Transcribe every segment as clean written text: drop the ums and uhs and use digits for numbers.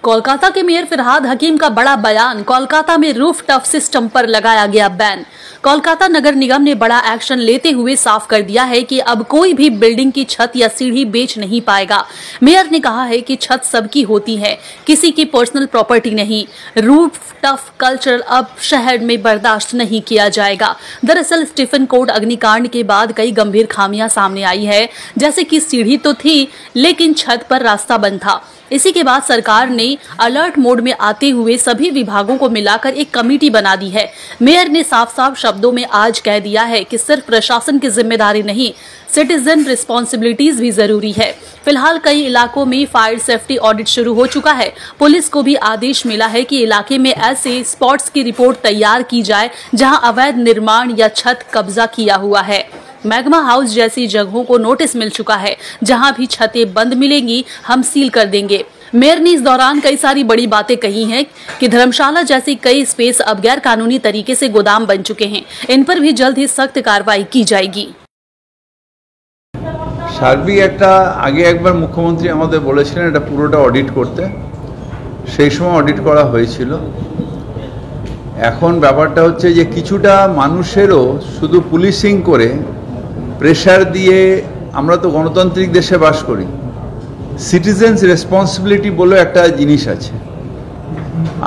कोलकाता के मेयर फिरहाद हकीम का बड़ा बयान। कोलकाता में रूफ टफ सिस्टम पर लगाया गया बैन। कोलकाता नगर निगम ने बड़ा एक्शन लेते हुए साफ कर दिया है कि अब कोई भी बिल्डिंग की छत या सीढ़ी बेच नहीं पाएगा। मेयर ने कहा है कि छत सबकी होती है, किसी की पर्सनल प्रॉपर्टी नहीं। रूफ टफ कल्चर अब शहर में बर्दाश्त नहीं किया जाएगा। दरअसल स्टीफन कोर्ट अग्निकांड के बाद कई गंभीर खामियां सामने आई है, जैसे कि सीढ़ी तो थी लेकिन छत पर रास्ता बंद था। इसी के बाद सरकार ने अलर्ट मोड में आते हुए सभी विभागों को मिलाकर एक कमेटी बना दी है। मेयर ने साफ साफ शब्दों में आज कह दिया है कि सिर्फ प्रशासन की जिम्मेदारी नहीं, सिटीजन रिस्पॉन्सिबिलिटीज भी जरूरी है। फिलहाल कई इलाकों में फायर सेफ्टी ऑडिट शुरू हो चुका है। पुलिस को भी आदेश मिला है कि इलाके में ऐसे स्पॉट्स की रिपोर्ट तैयार की जाए जहां अवैध निर्माण या छत कब्जा किया हुआ है। मैग्मा हाउस जैसी जगहों को नोटिस मिल चुका है, जहां भी छतें बंद मिलेंगी हम सील कर देंगे। मेयर ने इस दौरान कई सारी बड़ी बातें कही हैं कि धर्मशाला जैसी कई स्पेस अब गैर कानूनी तरीके से गोदाम बन चुके हैं, इन पर भी जल्द ही सख्त कार्रवाई की जाएगी। সার্বিক একটা আগে একবার মুখ্যমন্ত্রী আমাদের বলেছিলেন এটা পুরোটা অডিট করতে, সেই সময় অডিট করা হয়েছিল। এখন ব্যাপারটা হচ্ছে যে কিছুটা মানুষেরও শুধু পুলিশিং করে প্রেশার দিয়ে, আমরা তো গণতান্ত্রিক দেশে বাস করি, সিটিজেন্স রেসপন্সিবিলিটি বলে একটা জিনিস আছে।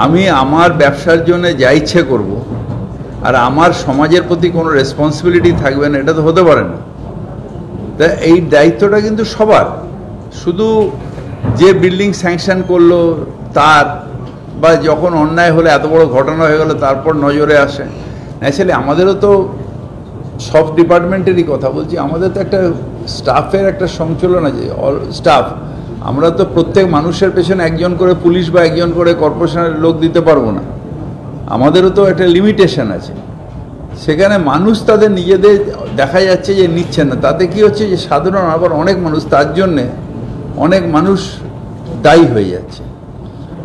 আমি আমার ব্যবসার জন্য যা ইচ্ছে করব আর আমার সমাজের প্রতি কোনো রেসপন্সিবিলিটি থাকবে না, এটা তো হতে পারে না। তা এই দায়িত্বটা কিন্তু সবার, শুধু যে বিল্ডিং স্যাংশন করলো তার, বা যখন অন্যায় হলে এত বড় ঘটনা হয়ে গেল তারপর নজরে আসে। ন্যাচারালি আমাদেরও তো সব ডিপার্টমেন্টেরই কথা বলছি, আমাদের তো একটা স্টাফের একটা সঞ্চালন আছে, স্টাফ। আমরা তো প্রত্যেক মানুষের পেছনে একজন করে পুলিশ বা একজন করে কর্পোরেশনের লোক দিতে পারবো না, আমাদেরও তো একটা লিমিটেশন আছে। সেখানে মানুষ তাদের নিজেদের দেখা যাচ্ছে যে নিচ্ছে না, তাতে কি হচ্ছে যে সাধারণ আবার অনেক মানুষ, তার জন্যে অনেক মানুষ দায়ী হয়ে যাচ্ছে।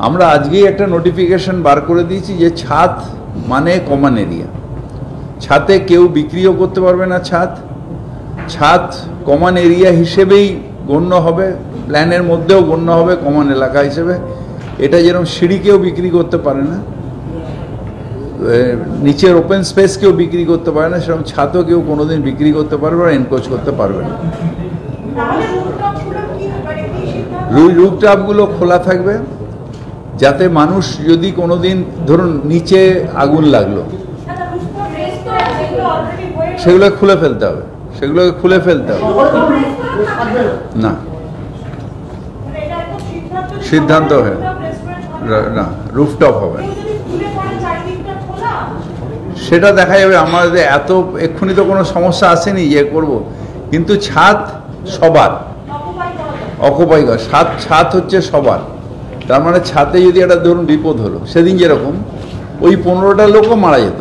আমরা আজকেই একটা নোটিফিকেশন বার করে দিয়েছি যে ছাদ মানে কমন এরিয়া, ছাদে কেউ বিক্রিও করতে পারবে না। ছাদ কমন এরিয়া হিসেবেই গণ্য হবে, প্ল্যানের মধ্যেও গণ্য হবে কমন এলাকা হিসেবে। এটা যেরকম সিঁড়ি কেউ বিক্রি করতে পারে না, নিচের ওপেন স্পেস কেউ বিক্রি করতে পারে না, সেরকম ছাদও কেউ কোনোদিন বিক্রি করতে পারবে না, এনক্রোচ করতে পারবে না। রুফটপগুলো খোলা থাকবে যাতে মানুষ যদি কোনোদিন ধরুন নিচে আগুন লাগলো, সেগুলো খুলে ফেলতে হবে, সেগুলোকে খুলে ফেলতে হবে। না সিদ্ধান্ত হয় না, রুফটপ হবে সেটা দেখা যাবে। আমাদের এত এক্ষুনি তো কোনো সমস্যা আসেনি যে করব, কিন্তু ছাদ সবার অকুপাই করা, ছাদ হচ্ছে সবার। তার মানে ছাদে যদি একটা ধরুন বিপদ হলো, সেদিন যেরকম ওই 15টা লোকও মারা যেত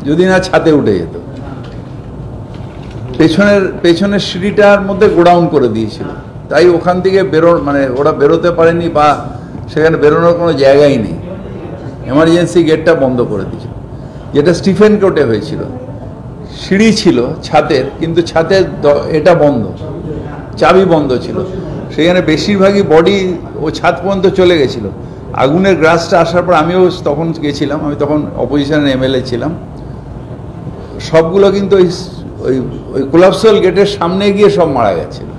যদি না ছাদে উঠে যেত। পেছনের সিঁড়িটার মধ্যে গোডাউন করে দিয়েছিল, তাই ওখান থেকে মানে ওরা বেরোতে পারেনি, বা সেখানে বেরোনোর কোনো জায়গাই নেই, এমার্জেন্সি গেটটা বন্ধ করে দিয়েছিল। যেটা স্টিফেন কোর্টে হয়েছিল, সিঁড়ি ছিল ছাদের, কিন্তু ছাদের এটা বন্ধ, চাবি বন্ধ ছিল, সেখানে বেশিরভাগই বডি ও ছাদ পর্যন্ত চলে গেছিল। আগুনের গ্রাসটা আসার পর আমিও তখন গেছিলাম, আমি তখন অপোজিশনের এমএলএ ছিলাম। সবগুলো কিন্তু ওই কোলাপসাল গেটের সামনে গিয়ে সব মারা গেছিল।